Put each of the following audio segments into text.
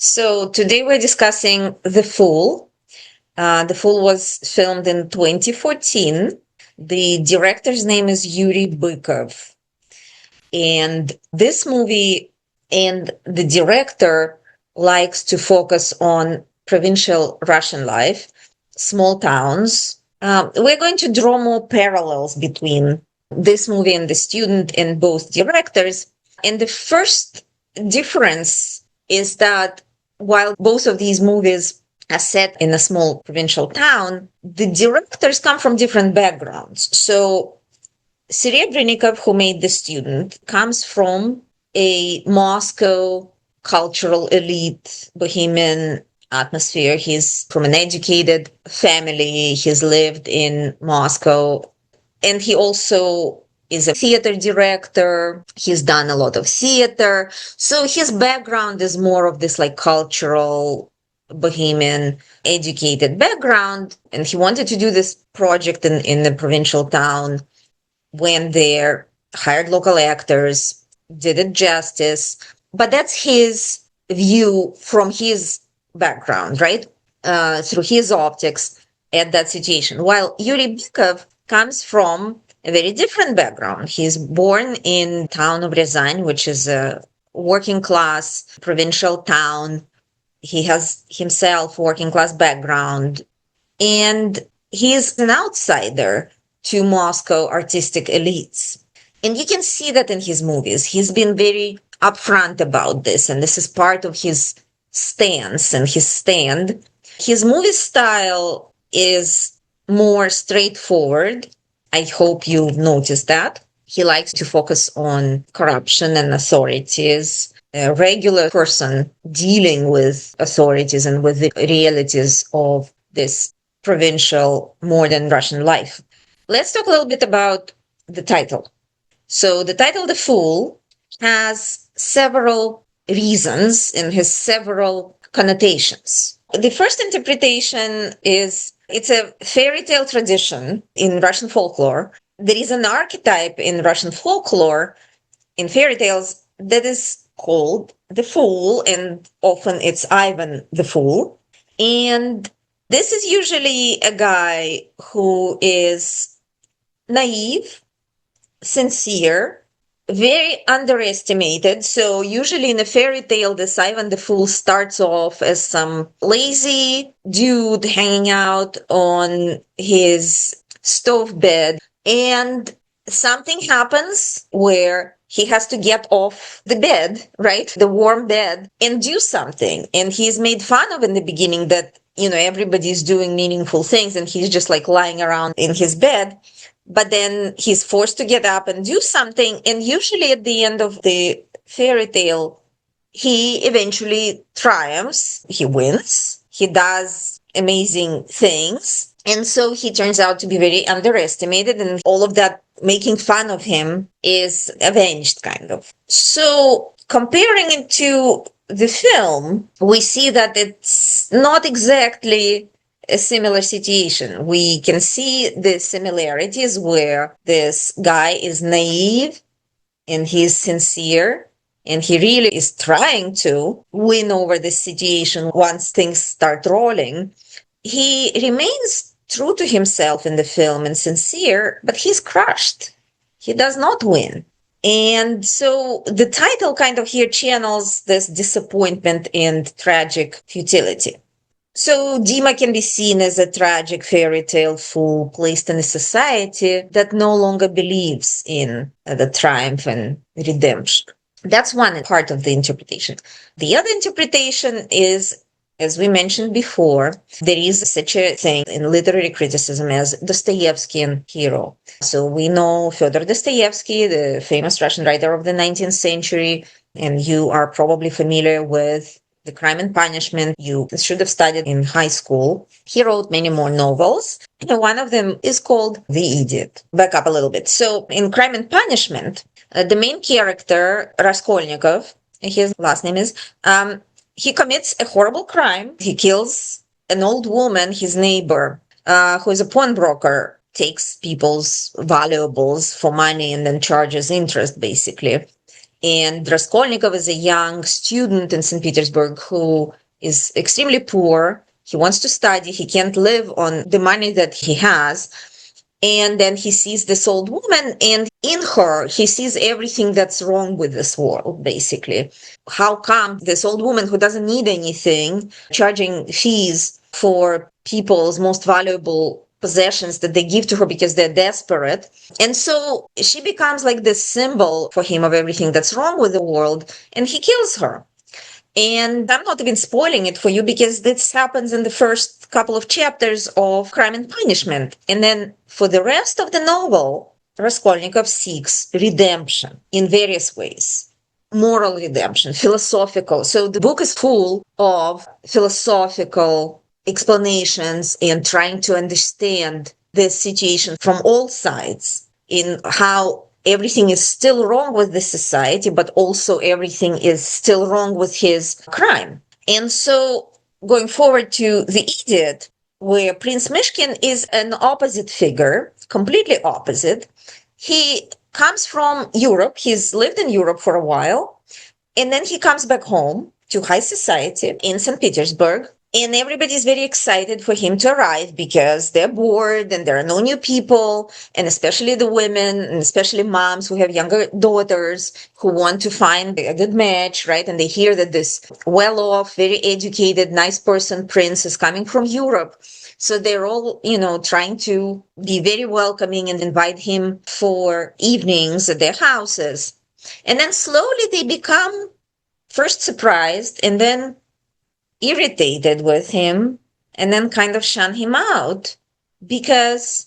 So today we're discussing The Fool. The Fool was filmed in 2014. The director's name is Yuri Bykov. And this movie and the director likes to focus on provincial Russian life, small towns. We're going to draw more parallels between this movie and The Student in both directors. And the first difference is that while both of these movies are set in a small provincial town, the directors come from different backgrounds. So Serebrennikov, who made The Student, comes from a Moscow cultural elite, bohemian atmosphere. He's from an educated family. He's lived in Moscow. And he also is a theater director. He's done a lot of theater. So his background is more of this like cultural, bohemian, educated background. And he wanted to do this project in the provincial town, went there, hired local actors, did it justice. But that's his view from his background, right? Through his optics at that situation. While Yuri Bykov comes from a very different background. He's born in town of Ryazan, which is a working class provincial town. He has himself working class background, and he's an outsider to Moscow artistic elites. And you can see that in his movies. He's been very upfront about this, and this is part of his stance and his stand. His movie style is more straightforward. I hope you've noticed that. He likes to focus on corruption and authorities, a regular person dealing with authorities and with the realities of this provincial modern Russian life. Let's talk a little bit about the title. So the title, The Fool, has several reasons and has several connotations. The first interpretation is it's a fairy tale tradition in Russian folklore. There is an archetype in Russian folklore, in fairy tales, that is called the Fool, and often it's Ivan the Fool. And this is usually a guy who is naive, sincere, very underestimated. So usually in a fairy tale, this Ivan the Fool starts off as some lazy dude hanging out on his stove bed, and something happens where he has to get off the bed, right? The warm bed, and do something. And he's made fun of in the beginning that, everybody's doing meaningful things and he's just like lying around in his bed. But then he's forced to get up and do something. And usually at the end of the fairy tale, he eventually triumphs. He wins. He does amazing things. And so he turns out to be very underestimated. And all of that making fun of him is avenged, kind of. So comparing it to the film, we see that it's not exactly a similar situation. We can see the similarities where this guy is naive and he's sincere and he really is trying to win over this situation once things start rolling. He remains true to himself in the film and sincere, but he's crushed. He does not win. And so the title kind of here channels this disappointment and tragic futility. So Dima can be seen as a tragic fairy tale fool placed in a society that no longer believes in the triumph and redemption. That's one part of the interpretation. The other interpretation is, as we mentioned before, there is such a thing in literary criticism as Dostoevskian hero. So we know Fyodor Dostoevsky, the famous Russian writer of the 19th century, and you are probably familiar with The Crime and Punishment. You should have studied in high school. He wrote many more novels. And one of them is called The Idiot. Back up a little bit. So in Crime and Punishment, the main character, Raskolnikov, his last name is, he commits a horrible crime. He kills an old woman, his neighbor, who is a pawnbroker, takes people's valuables for money and then charges interest, basically. And Raskolnikov is a young student in St. Petersburg who is extremely poor. He wants to study. He can't live on the money that he has. And then he sees this old woman, and in her, he sees everything that's wrong with this world, basically. How come this old woman who doesn't need anything, charging fees for people's most valuable possessions that they give to her because they're desperate? And so she becomes like this symbol for him of everything that's wrong with the world, and he kills her. And I'm not even spoiling it for you because this happens in the first couple of chapters of Crime and Punishment. And then for the rest of the novel, Raskolnikov seeks redemption in various ways. Moral redemption, philosophical. So the book is full of philosophical explanations and trying to understand this situation from all sides in how everything is still wrong with the society, but also everything is still wrong with his crime. And so going forward to The Idiot, where Prince Mishkin is an opposite figure, completely opposite. He comes from Europe. He's lived in Europe for a while. And then he comes back home to high society in St. Petersburg. And everybody's very excited for him to arrive because they're bored and there are no new people, and especially the women, and especially moms who have younger daughters who want to find a good match, right? And they hear that this well-off, very educated, nice person prince is coming from Europe. So they're all, trying to be very welcoming and invite him for evenings at their houses. And then slowly they become first surprised and then irritated with him and then kind of shun him out because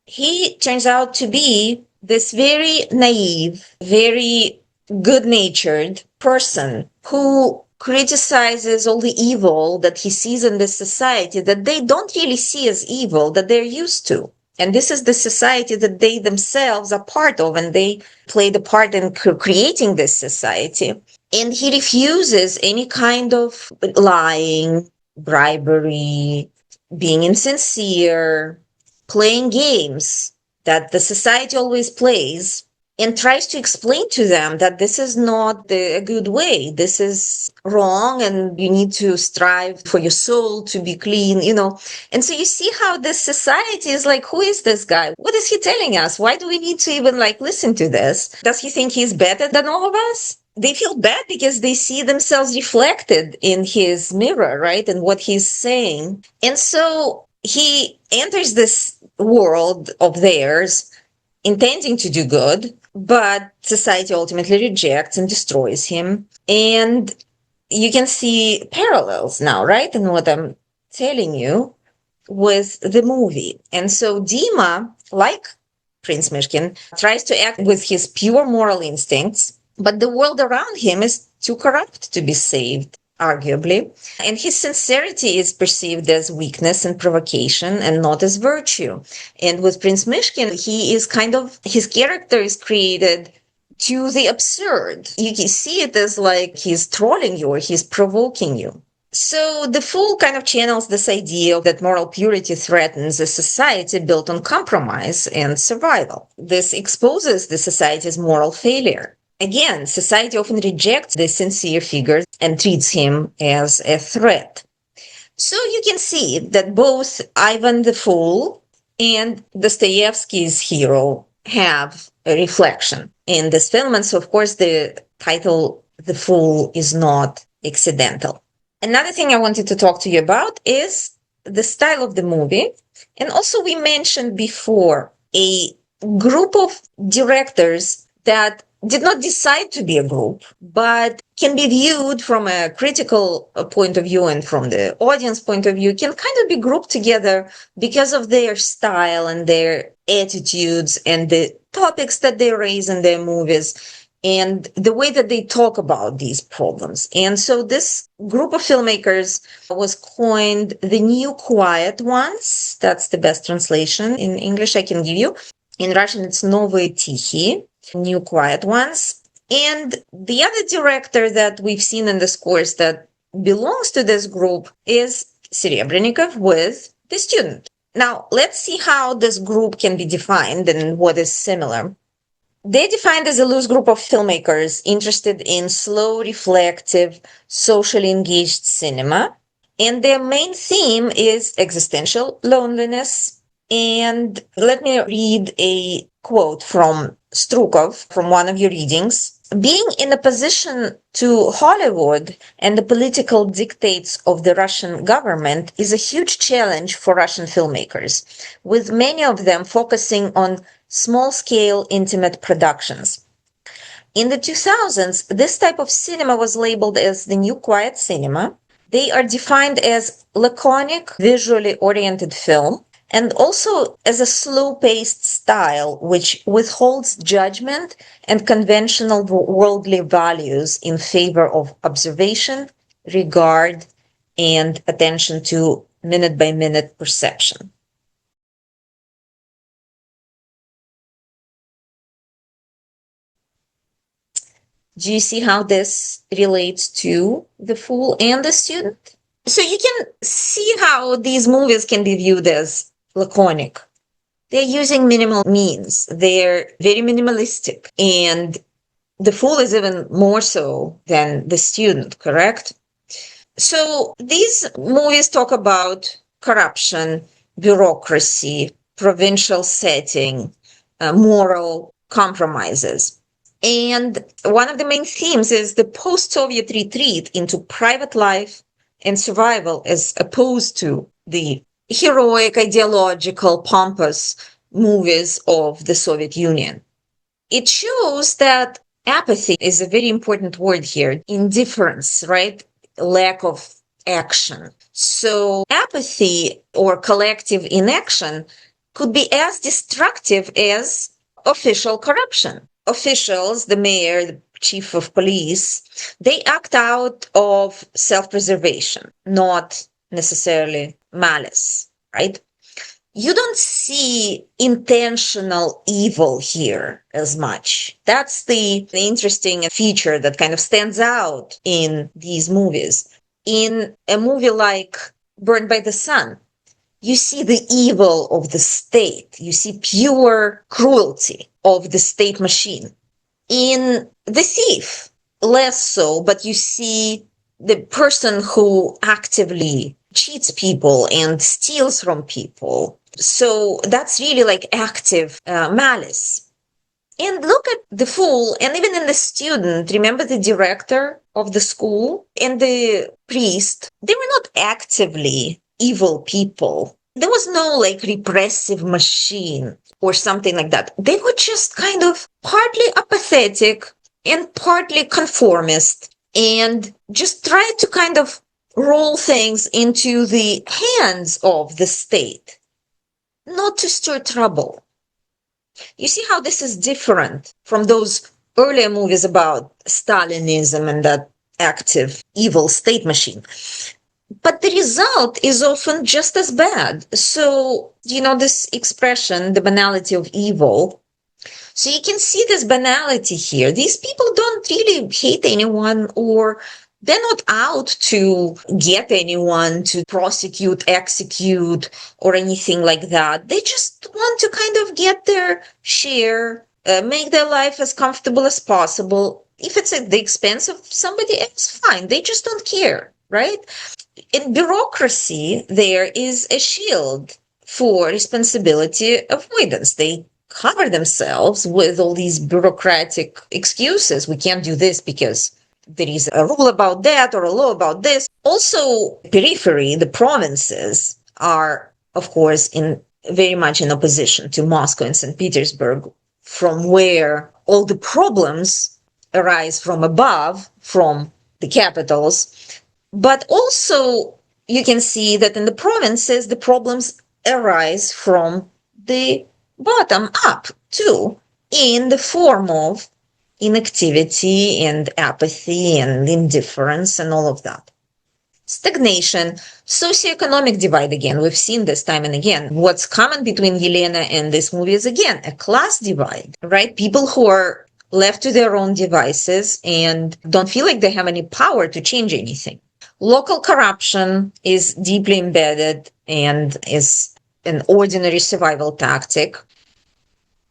he turns out to be this very naive, very good-natured person who criticizes all the evil that he sees in this society that they don't really see as evil, that they're used to. And this is the society that they themselves are part of, and they play the part in creating this society. And he refuses any kind of lying, bribery, being insincere, playing games that the society always plays, and tries to explain to them that this is not a good way. This is wrong, and you need to strive for your soul to be clean. And so you see how this society is like, who is this guy? What is he telling us? Why do we need to even listen to this? Does he think he's better than all of us? They feel bad because they see themselves reflected in his mirror, right? And what he's saying. And so he enters this world of theirs intending to do good, but society ultimately rejects and destroys him. And you can see parallels now, right? In what I'm telling you with the movie. And so Dima, like Prince Mishkin, tries to act with his pure moral instincts, but the world around him is too corrupt to be saved, arguably. And his sincerity is perceived as weakness and provocation and not as virtue. And with Prince Mishkin, his character is created to the absurd. You can see it as like he's trolling you or he's provoking you. So the Fool kind of channels this idea that moral purity threatens a society built on compromise and survival. This exposes the society's moral failure. Again, society often rejects the sincere figure and treats him as a threat. So you can see that both Ivan the Fool and Dostoevsky's hero have a reflection in this film. And so, of course, the title, The Fool, is not accidental. Another thing I wanted to talk to you about is the style of the movie. And also, we mentioned before a group of directors that did not decide to be a group, but can be viewed from a critical point of view and from the audience point of view, can kind of be grouped together because of their style and their attitudes and the topics that they raise in their movies and the way that they talk about these problems. And so this group of filmmakers was coined the New Quiet Ones. That's the best translation in English I can give you. In Russian, it's Novые Тихие, New Quiet Ones. And the other director that we've seen in this course that belongs to this group is Serebrennikov with The Student. Now, let's see how this group can be defined and what is similar. They're defined as a loose group of filmmakers interested in slow, reflective, socially engaged cinema. And their main theme is existential loneliness. And let me read a quote from Strukov from one of your readings. Being in opposition to Hollywood and the political dictates of the Russian government is a huge challenge for Russian filmmakers, with many of them focusing on small-scale, intimate productions. In the 2000s, this type of cinema was labeled as the new quiet cinema. They are defined as laconic, visually oriented film, and also as a slow-paced style which withholds judgment and conventional worldly values in favor of observation, regard, and attention to minute-by-minute perception. Do you see how this relates to the fool and the student? So you can see how these movies can be viewed as laconic. They're using minimal means. They're very minimalistic. And the fool is even more so than the student, correct? So these movies talk about corruption, bureaucracy, provincial setting, moral compromises. And one of the main themes is the post-Soviet retreat into private life and survival as opposed to the heroic, ideological, pompous movies of the Soviet Union. It shows that apathy is a very important word here. Indifference, right? Lack of action. So apathy or collective inaction could be as destructive as official corruption. Officials, the mayor, the chief of police, they act out of self-preservation, not necessarily malice, right? You don't see intentional evil here as much. That's the interesting feature that kind of stands out in these movies. In a movie like Burned by the Sun, you see the evil of the state. You see pure cruelty of the state machine. In The Thief, less so, but you see the person who actively cheats people and steals from people. So that's really like active malice. And look at the fool, and even in the student, remember the director of the school and the priest? They were not actively evil people. There was no like repressive machine or something like that. They were just kind of partly apathetic and partly conformist and just tried to kind of roll things into the hands of the state, not to stir trouble. You see how this is different from those earlier movies about Stalinism and that active evil state machine. But the result is often just as bad. So, this expression, the banality of evil. So you can see this banality here. These people don't really hate anyone, or they're not out to get anyone to prosecute, execute, or anything like that. They just want to kind of get their share, make their life as comfortable as possible. If it's at the expense of somebody else, fine. They just don't care, right? In bureaucracy, there is a shield for responsibility avoidance. They cover themselves with all these bureaucratic excuses. We can't do this because there is a rule about that or a law about this. Also, periphery, the provinces are, of course, in very much in opposition to Moscow and St. Petersburg, from where all the problems arise from above, from the capitals. But also, you can see that in the provinces, the problems arise from the bottom up too, in the form of inactivity and apathy and indifference and all of that. Stagnation, socioeconomic divide again. We've seen this time and again. What's common between Yelena and this movie is again a class divide, right? People who are left to their own devices and don't feel like they have any power to change anything. Local corruption is deeply embedded and is an ordinary survival tactic.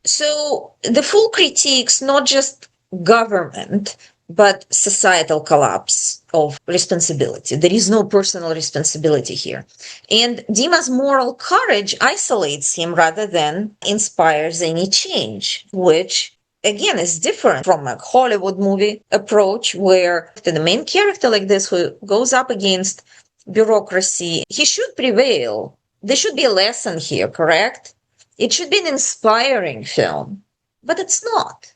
So the Fool critiques not just government, but societal collapse of responsibility. There is no personal responsibility here. And Dima's moral courage isolates him rather than inspires any change, which again is different from a Hollywood movie approach where the main character like this who goes up against bureaucracy, he should prevail. There should be a lesson here, correct? It should be an inspiring film, but it's not.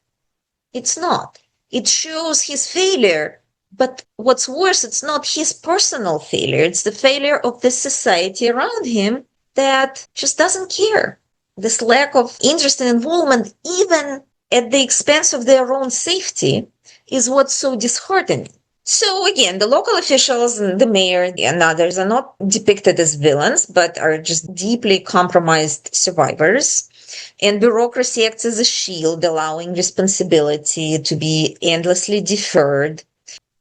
It's not. It shows his failure, but what's worse, it's not his personal failure. It's the failure of the society around him that just doesn't care. This lack of interest and involvement, even at the expense of their own safety, is what's so disheartening. So again, the local officials and the mayor and others are not depicted as villains, but are just deeply compromised survivors. And bureaucracy acts as a shield, allowing responsibility to be endlessly deferred.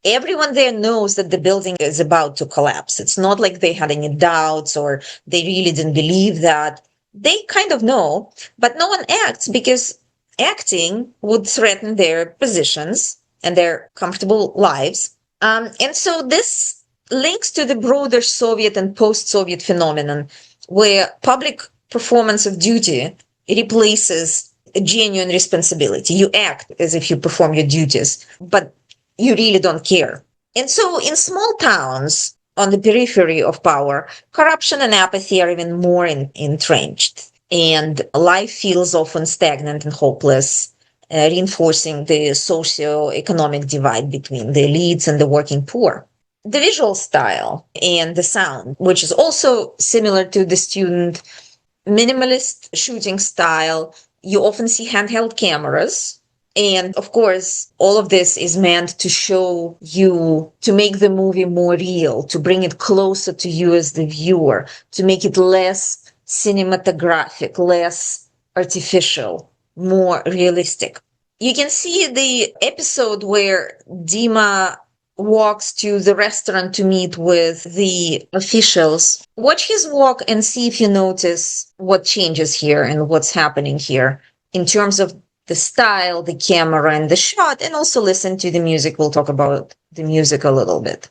Everyone there knows that the building is about to collapse. It's not like they had any doubts or they really didn't believe that. They kind of know, but no one acts because acting would threaten their positions and their comfortable lives. And so this links to the broader Soviet and post-Soviet phenomenon where public performance of duty replaces a genuine responsibility. You act as if you perform your duties, but you really don't care. And so in small towns on the periphery of power, corruption and apathy are even more entrenched. And life feels often stagnant and hopeless, reinforcing the socio-economic divide between the elites and the working poor. The visual style and the sound, which is also similar to the student minimalist shooting style, you often see handheld cameras. And of course, all of this is meant to show you, to make the movie more real, to bring it closer to you as the viewer, to make it less cinematographic, less artificial, more realistic. You can see the episode where Dima walks to the restaurant to meet with the officials. Watch his walk and see if you notice what changes here and what's happening here in terms of the style, the camera, and the shot, and also listen to the music. We'll talk about the music a little bit.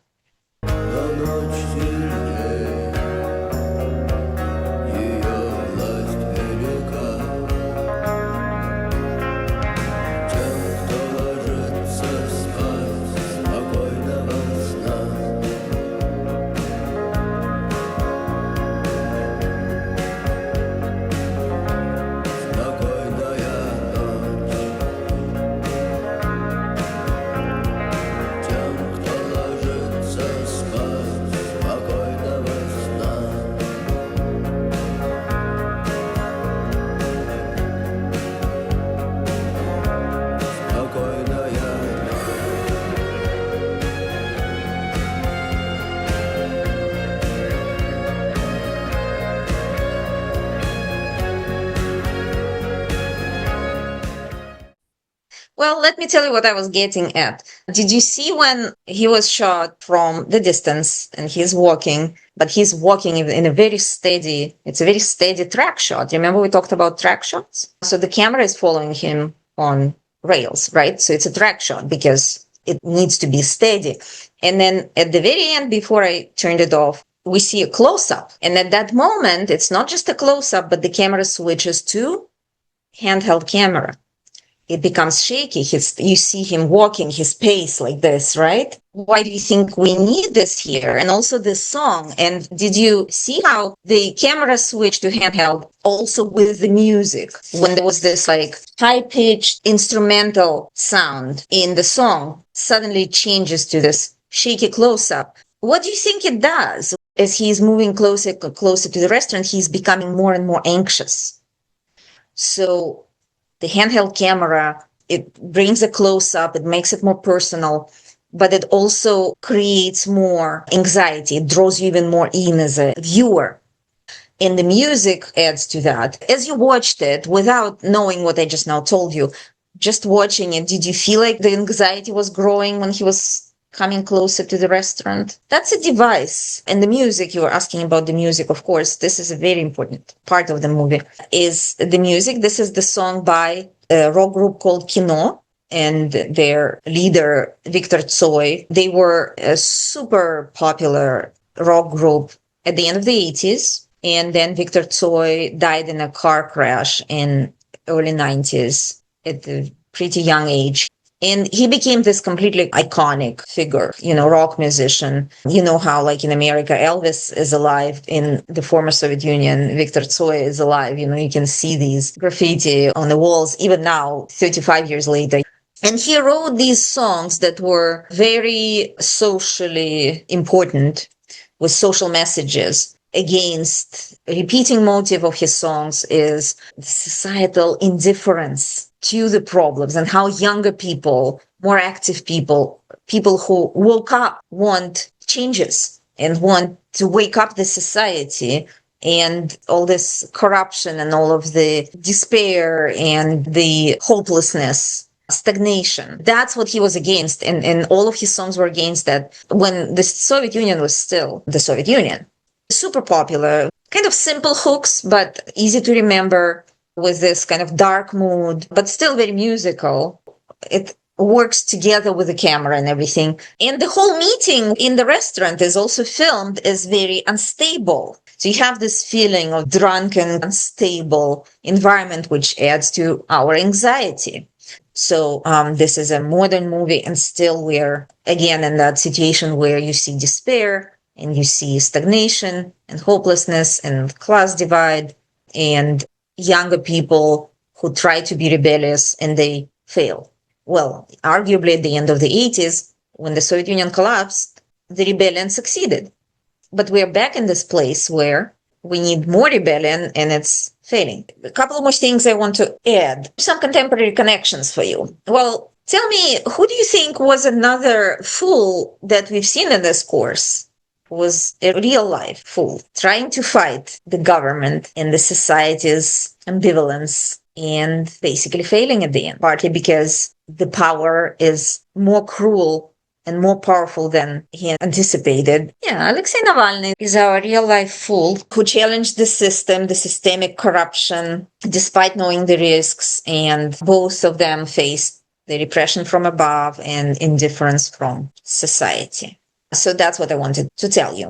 Well, let me tell you what I was getting at. Did you see when he was shot from the distance and he's walking, but he's walking in a very steady, it's a very steady track shot. Remember we talked about track shots? So the camera is following him on rails, right? So it's a track shot because it needs to be steady. And then at the very end, before I turned it off, we see a close-up. And at that moment, it's not just a close-up, but the camera switches to handheld camera. It becomes shaky. You see him walking his pace like this, right? Why do you think we need this here? And also this song. And did you see how the camera switched to handheld also with the music when there was this like high-pitched instrumental sound in the song suddenly changes to this shaky close-up? What do you think it does? As he's moving closer to the restaurant, he's becoming more and more anxious. So the handheld camera, it brings a close-up, it makes it more personal, but it also creates more anxiety. It draws you even more in as a viewer. And the music adds to that. As you watched it, without knowing what I just now told you, just watching it, did you feel like the anxiety was growing when he was coming closer to the restaurant. That's a device. And the music, you were asking about the music, of course, this is a very important part of the movie, is the music. This is the song by a rock group called Kino and their leader, Viktor Tsoi. They were a super popular rock group at the end of the 80s. And then Viktor Tsoi died in a car crash in early 90s at a pretty young age. And he became this completely iconic figure, rock musician. You know how, like in America, Elvis is alive. In the former Soviet Union, Viktor Tsoi is alive. You can see these graffiti on the walls, even now, 35 years later. And he wrote these songs that were very socially important, with social messages. Against repeating motive of his songs is societal indifference to the problems, and how younger people, more active people who woke up, want changes and want to wake up the society, and all this corruption and all of the despair and the hopelessness, stagnation. That's what he was against. And all of his songs were against that when the Soviet Union was still the Soviet Union. Super popular, kind of simple hooks, but easy to remember, with this kind of dark mood, but still very musical. It works together with the camera and everything. And the whole meeting in the restaurant is also filmed as very unstable. So you have this feeling of drunken, unstable environment, which adds to our anxiety. So this is a modern movie, and still we're again in that situation where you see despair and you see stagnation and hopelessness and class divide and younger people who try to be rebellious and they fail. Well, arguably at the end of the 80s, when the Soviet Union collapsed, the rebellion succeeded. But we're back in this place where we need more rebellion and it's failing. A couple of more things I want to add. Some contemporary connections for you. Well, tell me, who do you think was another fool that we've seen in this course? Was a real life fool trying to fight the government and the society's ambivalence and basically failing at the end, partly because the power is more cruel and more powerful than he anticipated. Yeah, Alexei Navalny is our real life fool who challenged the system, the systemic corruption, despite knowing the risks, and both of them faced the repression from above and indifference from society. So that's what I wanted to tell you.